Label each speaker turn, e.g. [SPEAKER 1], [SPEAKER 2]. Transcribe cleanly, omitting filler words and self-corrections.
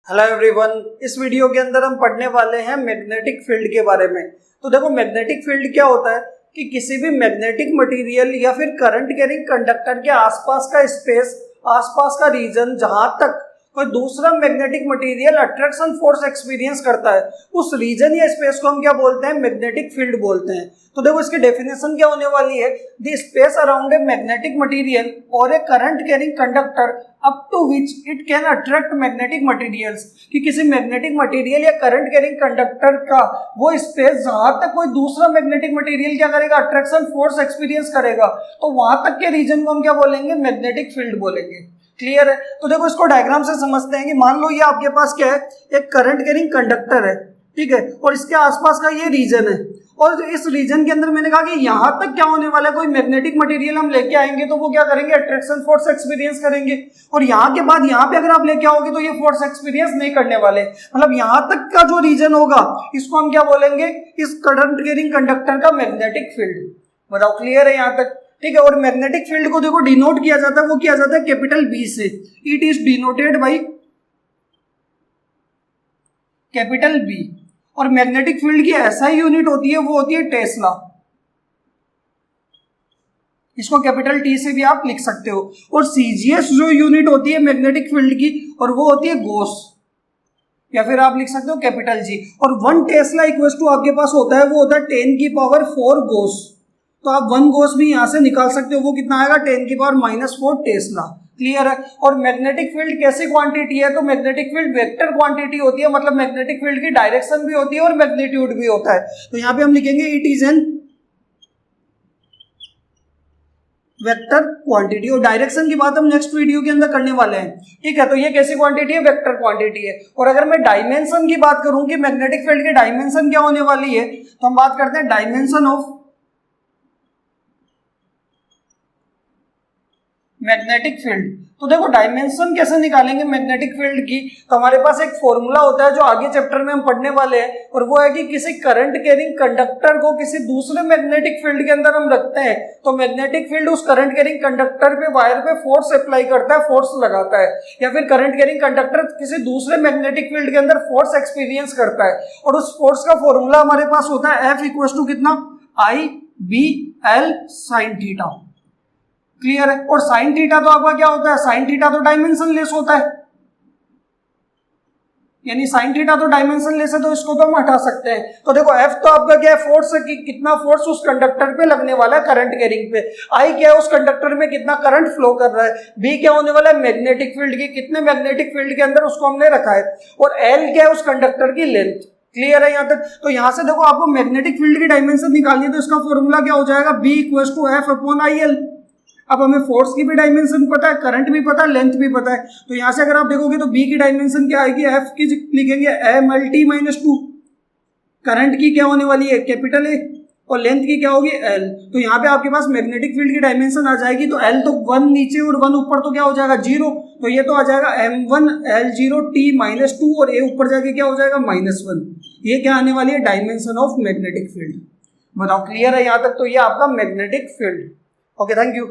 [SPEAKER 1] Hello everyone, इस video के अंदर हम पढ़ने वाले हैं मैग्नेटिक फील्ड के बारे में। तो देखो, मैग्नेटिक फील्ड क्या होता है कि किसी भी मैग्नेटिक मटेरियल या फिर करंट कैरिंग कंडक्टर के आसपास का स्पेस, आसपास का रीजन जहां तक कोई दूसरा magnetic material attraction force experience करता है, उस रीजन या स्पेस को हम क्या बोलते हैं? मैग्नेटिक फील्ड बोलते हैं। तो देखो, इसकी डेफिनेशन क्या होने वाली है? The space around a magnetic material और a current carrying conductor up to which it can attract magnetic materials, कि किसी मैग्नेटिक मटेरियल या करंट कैरिंग कंडक्टर का वो स्पेस जहां तक कोई दूसरा मैग्नेटिक मटेरियल क्या करेगा? अट्रैक्शन फोर्स एक्सपीरियंस करेगा, तो वहां तक के रीजन को हम क्या बोलेंगे? मैग्नेटिक फील्ड बोलेंगे। क्लियर है? तो देखो, इसको डायग्राम से समझते हैं कि मान लो ये आपके पास क्या है, एक करंट कैरिंग कंडक्टर है, ठीक है, और इसके आसपास का ये रीजन है, और इस रीजन के अंदर मैंने कहा कि यहां तक क्या होने वाला है, कोई मैग्नेटिक मटेरियल हम लेके आएंगे तो वो क्या करेंगे? अट्रैक्शन फोर्स एक्सपीरियंस करेंगे, और यहाँ के बाद यहाँ पे अगर आप लेके आओगे तो ये फोर्स एक्सपीरियंस नहीं करने वाले। मतलब यहाँ तक का जो रीजन होगा इसको हम क्या बोलेंगे? इस करंट कैरिंग कंडक्टर का मैग्नेटिक फील्ड। बताओ, क्लियर है यहाँ तक? ठीक है। और मैग्नेटिक फील्ड को देखो डिनोट किया जाता है, वो किया जाता है कैपिटल बी से। It is denoted by capital B. और मैग्नेटिक फील्ड की ऐसा ही यूनिट होती है, वो होती है टेस्ला। इसको कैपिटल टी से भी आप लिख सकते हो। और सीजीएस जो यूनिट होती है मैग्नेटिक फील्ड की, और वो होती है गोस, या फिर आप लिख सकते हो कैपिटल जी। और 1 टेस्ला इक्वल्स टू आपके पास होता है, वो होता है 10⁻⁴ गोस। तो आप 1 गोस भी यहां से निकाल सकते हो, वो कितना आएगा? 10⁻⁻⁴ टेस्ला। क्लियर है? और मैग्नेटिक फील्ड कैसी क्वांटिटी है? तो मैग्नेटिक फील्ड वेक्टर क्वांटिटी होती है, मतलब मैग्नेटिक फील्ड की डायरेक्शन भी होती है और मैग्नीट्यूड भी होता है। तो यहां पे हम लिखेंगे it is an vector quantity. और डायरेक्शन की बात हम नेक्स्ट वीडियो के अंदर करने वाले हैं, ठीक है। तो ये कैसी क्वांटिटी है? वेक्टर क्वांटिटी है। और अगर मैं डायमेंशन की बात करूं कि मैग्नेटिक फील्ड की डायमेंशन क्या होने वाली है, तो हम बात करते हैं डायमेंशन ऑफ मैग्नेटिक फील्ड। तो देखो, डायमेंशन कैसे निकालेंगे मैग्नेटिक फील्ड की? तो हमारे पास एक फॉर्मूला होता है जो आगे चैप्टर में हम पढ़ने वाले हैं, और वो है कि किसी करंट कैरिंग कंडक्टर को किसी दूसरे मैग्नेटिक फील्ड के अंदर हम रखते हैं, तो मैग्नेटिक फील्ड उस करंट कैरिंग कंडक्टर पे, वायर पे फोर्स अप्लाई करता है, फोर्स लगाता है। या फिर करंट कैरिंग कंडक्टर किसी दूसरे मैग्नेटिक फील्ड के अंदर फोर्स एक्सपीरियंस करता है, और उस फोर्स का फॉर्मूला हमारे पास होता है F इक्वल टू कितना? I/B/L sin theta. क्लियर है? और साइन थीटा तो आपका क्या होता है? साइन थीटा तो डायमेंशन लेस होता है, यानी साइन थीटा तो डायमेंशन लेस है, तो इसको तो हम हटा सकते हैं। तो देखो, एफ तो आपका क्या है? फोर्स है कि कितना फोर्स उस कंडक्टर पे लगने वाला है करंट कैरिंग पे। आई क्या है? उस कंडक्टर में कितना करंट फ्लो कर रहा है। बी क्या होने वाला है? मैग्नेटिक फील्ड की कितने मैग्नेटिक फील्ड के अंदर उसको हमने रखा है। और एल क्या है? उस कंडक्टर की लेंथ। क्लियर है यहाँ तक? तो यहां से देखो, आपको मैग्नेटिक फील्ड की डायमेंशन निकालनी है, तो इसका फॉर्मूला क्या हो जाएगा? B equal to F/IL। अब हमें फोर्स की भी डायमेंशन पता है, करंट भी पता है, लेंथ भी पता है। तो यहां से अगर आप देखोगे तो बी की डायमेंशन क्या आएगी? एफ की लिखेंगे M/T-2। करंट की क्या होने वाली है? Capital A. और लेंथ की क्या होगी? एल। तो यहाँ पे आपके पास मैग्नेटिक फील्ड की डायमेंशन आ जाएगी। तो एल तो 1 नीचे और 1 ऊपर, तो क्या हो जाएगा? 0। तो ये तो आ जाएगा M1L0T-2, और ए ऊपर जाके क्या हो जाएगा? -1। ये क्या आने वाली है? Dimension of magnetic field. बताओ, क्लियर है यहाँ तक? तो ये आपका magnetic field. Okay, thank you.